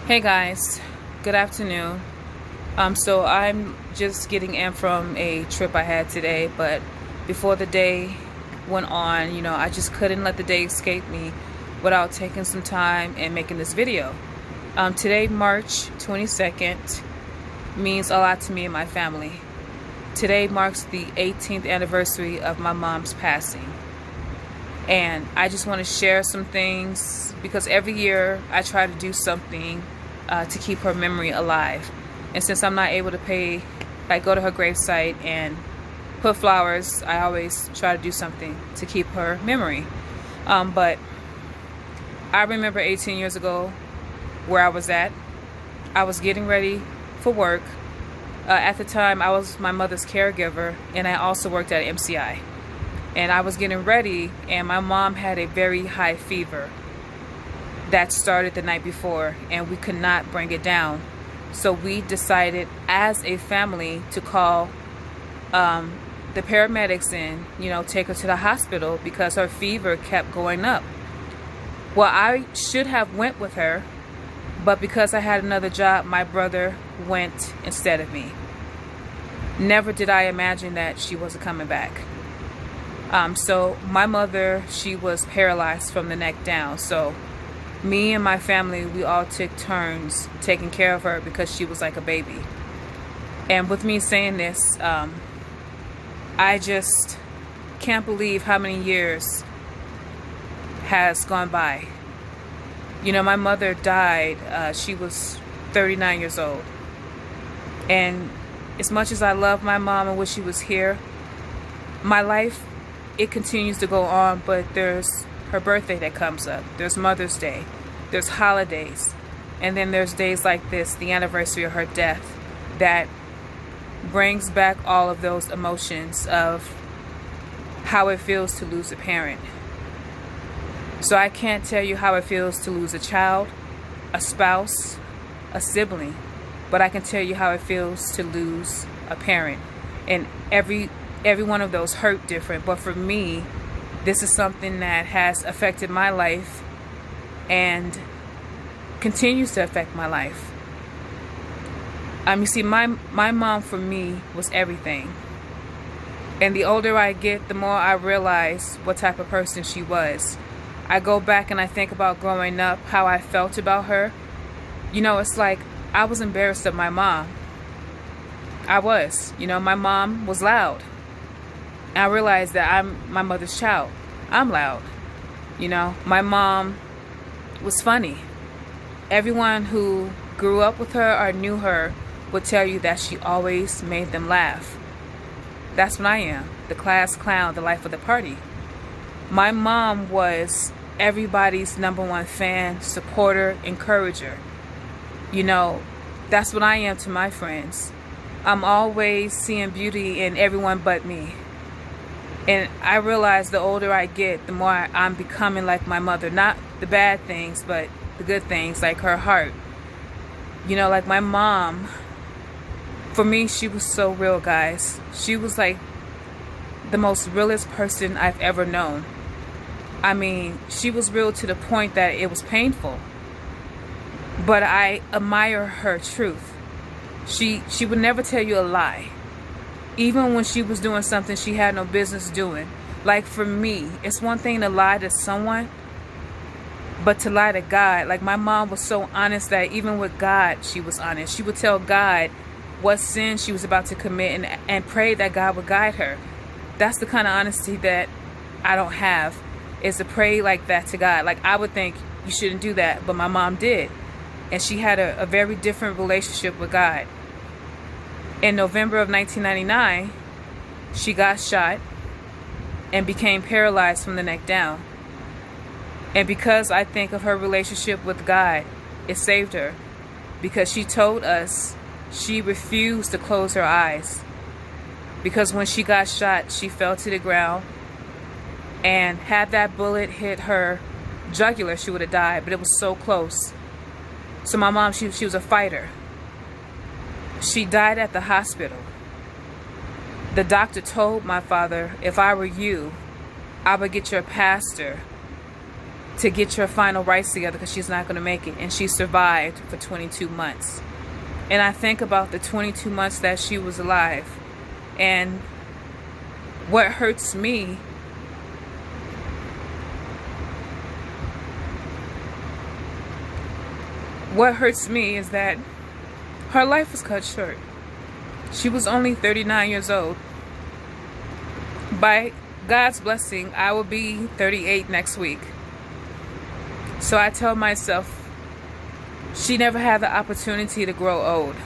Hey guys, good afternoon. So I'm just getting in from a trip I had today, but before the day went on, I just couldn't let the day escape me without taking some time and making this video. Today, March 22nd, means a lot to me and my family. Today marks the 18th anniversary of my mom's passing. And I just want to share some things because every year I try to do something to keep her memory alive. And since I'm not able to go to her gravesite and put flowers, I always try to do something to keep her memory. But I remember 18 years ago where I was at. I was getting ready for work. At the time, I was my mother's caregiver, and I also worked at MCI. And I was getting ready, and my mom had a very high fever that started the night before, and we could not bring it down. So we decided as a family to call the paramedics in, take her to the hospital because her fever kept going up. Well, I should have went with her, but because I had another job, my brother went instead of me. Never did I imagine that she wasn't coming back. So my mother, she was paralyzed from the neck down. So me and my family, we all took turns taking care of her because she was like a baby. And with me saying this, I just can't believe how many years has gone by. My mother died, she was 39 years old. And as much as I love my mom and wish she was here, my life, it continues to go on, but there's her birthday that comes up. There's Mother's Day. There's holidays. And then there's days like this, the anniversary of her death, that brings back all of those emotions of how it feels to lose a parent. So I can't tell you how it feels to lose a child, a spouse, a sibling, but I can tell you how it feels to lose a parent. And every one of those hurt different, but for me, this is something that has affected my life and continues to affect my life. You see, my mom for me was everything. And the older I get, the more I realize what type of person she was. I go back and I think about growing up, how I felt about her. It's like I was embarrassed of my mom. I was. My mom was loud. I realized that I'm my mother's child. I'm loud. My mom was funny. Everyone who grew up with her or knew her would tell you that she always made them laugh. That's what I am, the class clown, the life of the party. My mom was everybody's #1 fan, supporter, encourager. That's what I am to my friends. I'm always seeing beauty in everyone but me. And I realize the older I get, the more I'm becoming like my mother. Not the bad things, but the good things, like her heart. Like my mom, for me, she was so real, guys. She was like the most realest person I've ever known. She was real to the point that it was painful. But I admire her truth. She would never tell you a lie. Even when she was doing something she had no business doing. Like for me, it's one thing to lie to someone, but to lie to God. Like my mom was so honest that even with God, she was honest. She would tell God what sin she was about to commit and pray that God would guide her. That's the kind of honesty that I don't have, is to pray like that to God. Like I would think you shouldn't do that, but my mom did. And she had a very different relationship with God. In November of 1999, she got shot and became paralyzed from the neck down. And because I think of her relationship with God, it saved her. Because she told us she refused to close her eyes. Because when she got shot, she fell to the ground. And had that bullet hit her jugular, she would have died. But it was so close. So my mom, she was a fighter. She died at the hospital. The doctor told my father, if I were you, I would get your pastor to get your final rights together because she's not going to make it. And she survived for 22 months. And I think about the 22 months that she was alive. And what hurts me is that her life was cut short. She was only 39 years old. By God's blessing, I will be 38 next week. So I tell myself, she never had the opportunity to grow old.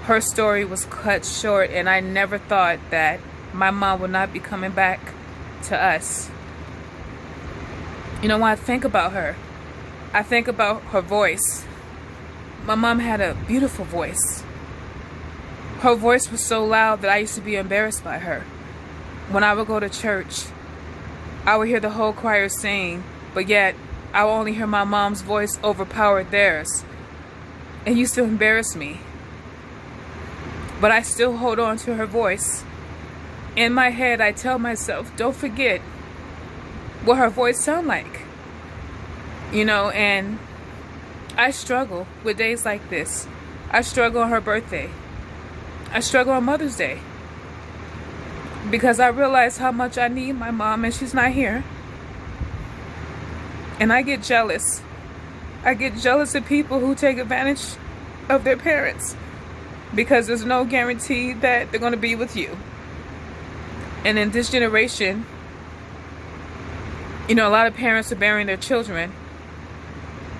Her story was cut short, and I never thought that my mom would not be coming back to us. You know, when I think about her, I think about her voice. My mom had a beautiful voice. Her voice was so loud that I used to be embarrassed by her. When I would go to church, I would hear the whole choir sing, but yet I would only hear my mom's voice overpower theirs. It used to embarrass me. But I still hold on to her voice. In my head, I tell myself, don't forget what her voice sounded like. You know, and I struggle with days like this. I struggle on her birthday. I struggle on Mother's Day. Because I realize how much I need my mom and she's not here. And I get jealous. I get jealous of people who take advantage of their parents. Because there's no guarantee that they're going to be with you. And in this generation, you know, a lot of parents are burying their children.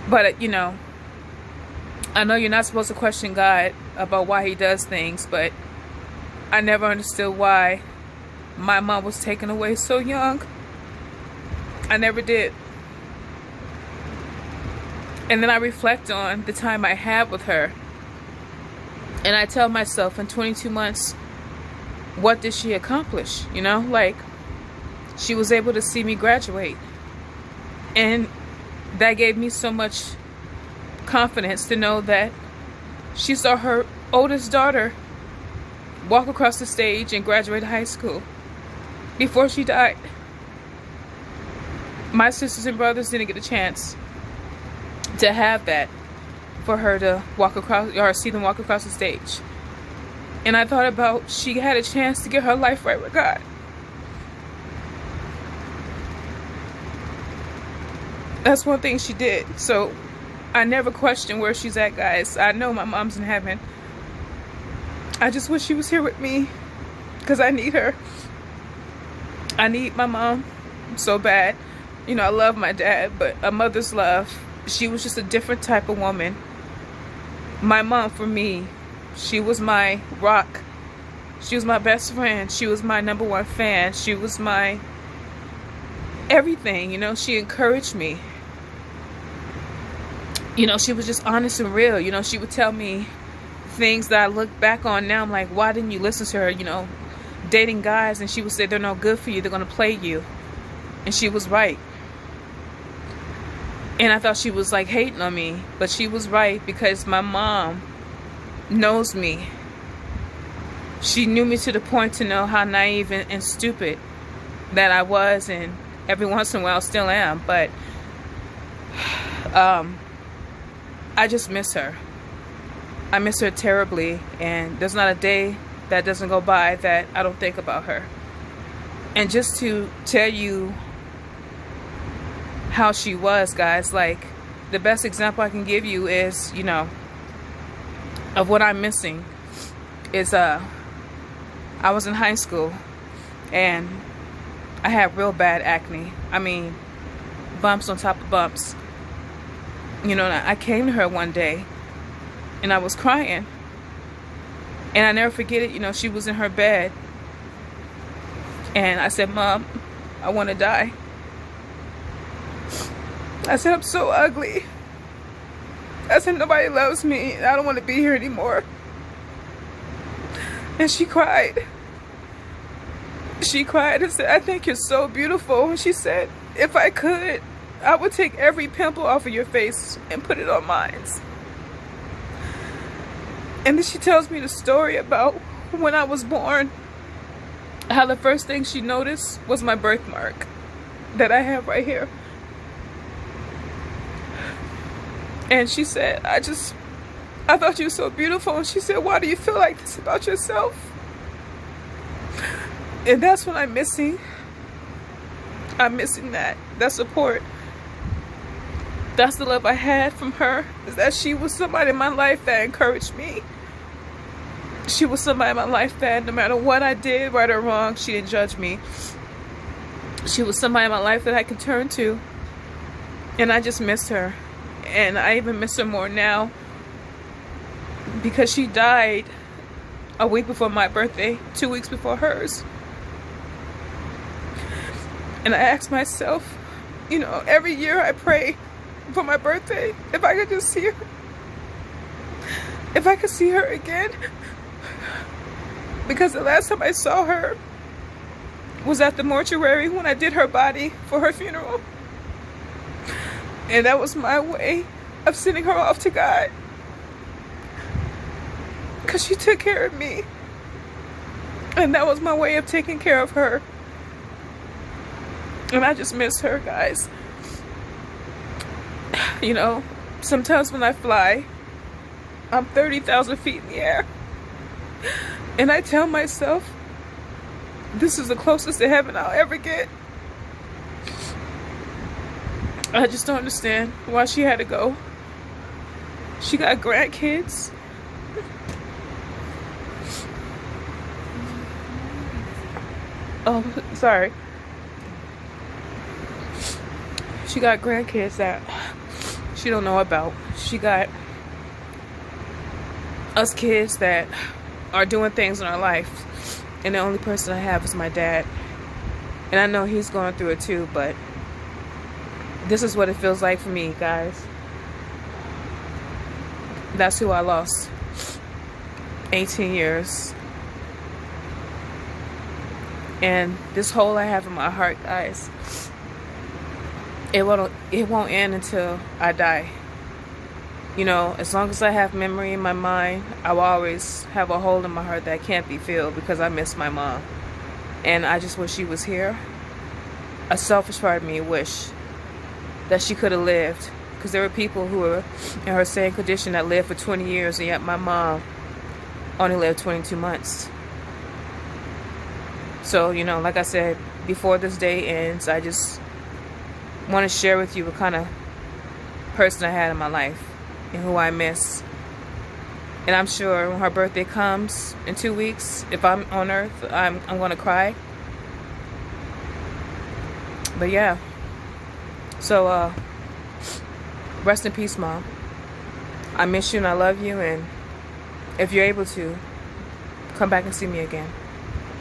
But, you know, I know you're not supposed to question God about why he does things, but I never understood why my mom was taken away so young. I never did. And then I reflect on the time I had with her. And I tell myself, in 22 months, what did she accomplish? You know, like, she was able to see me graduate. And that gave me so much confidence to know that she saw her oldest daughter walk across the stage and graduate high school before she died. My sisters and brothers didn't get a chance to have that, for her to walk across, or see them walk across the stage. And I thought about, she had a chance to get her life right with God. That's one thing she did. So I never question where she's at, guys. I know my mom's in heaven. I just wish she was here with me, because I need her. I need my mom so bad. You know, I love my dad, but a mother's love. She was just a different type of woman. My mom, for me, she was my rock. She was my best friend. She was my #1 fan. She was my everything, you know. She encouraged me. You know, she was just honest and real. You know, she would tell me things that I look back on now. I'm like, why didn't you listen to her? You know, dating guys, and she would say, they're no good for you. They're going to play you. And she was right. And I thought she was like hating on me, but she was right, because my mom knows me. She knew me to the point to know how naive and stupid that I was, and every once in a while still am. But I just miss her. I miss her terribly, and there's not a day that doesn't go by that I don't think about her. And just to tell you how she was, guys, like, the best example I can give you is, you know, of what I'm missing is I was in high school and I had real bad acne. I mean, bumps on top of bumps. You know, I came to her one day and I was crying, and I never forget it. You know, she was in her bed and I said, Mom, I want to die. I said, I'm so ugly. I said, nobody loves me. I don't want to be here anymore. And she cried. She cried and said, I think you're so beautiful. And she said, if I could, I would take every pimple off of your face and put it on mine. And then she tells me the story about when I was born, how the first thing she noticed was my birthmark that I have right here. And she said, I thought you were so beautiful. And she said, why do you feel like this about yourself? And that's what I'm missing. I'm missing that support. That's the love I had from her, is that she was somebody in my life that encouraged me. She was somebody in my life that no matter what I did, right or wrong, she didn't judge me. She was somebody in my life that I could turn to. And I just missed her. And I even miss her more now, because she died a week before my birthday, 2 weeks before hers. And I asked myself, you know, every year I pray for my birthday, if I could just see her. If I could see her again. Because the last time I saw her was at the mortuary when I did her body for her funeral. And that was my way of sending her off to God. Because she took care of me. And that was my way of taking care of her. And I just miss her, guys. You know, sometimes when I fly, I'm 30,000 feet in the air. And I tell myself, this is the closest to heaven I'll ever get. I just don't understand why she had to go. She got grandkids. Oh, sorry. She got grandkids that she don't know about. She got us kids that are doing things in our life. And the only person I have is my dad. And I know he's going through it too, but this is what it feels like for me, guys. That's who I lost. 18 years. And this hole I have in my heart, guys, it won't end until I die. You know, as long as I have memory in my mind, I will always have a hole in my heart that can't be filled, because I miss my mom. And I just wish she was here. A selfish part of me wish that she could have lived, because there were people who were in her same condition that lived for 20 years, and yet my mom only lived 22 months. So, you know, like I said, before this day ends, I just want to share with you what kind of person I had in my life and who I miss. And I'm sure when her birthday comes in 2 weeks, if I'm on earth, I'm going to cry. But yeah. So, rest in peace, Mom. I miss you and I love you. And if you're able to, come back and see me again.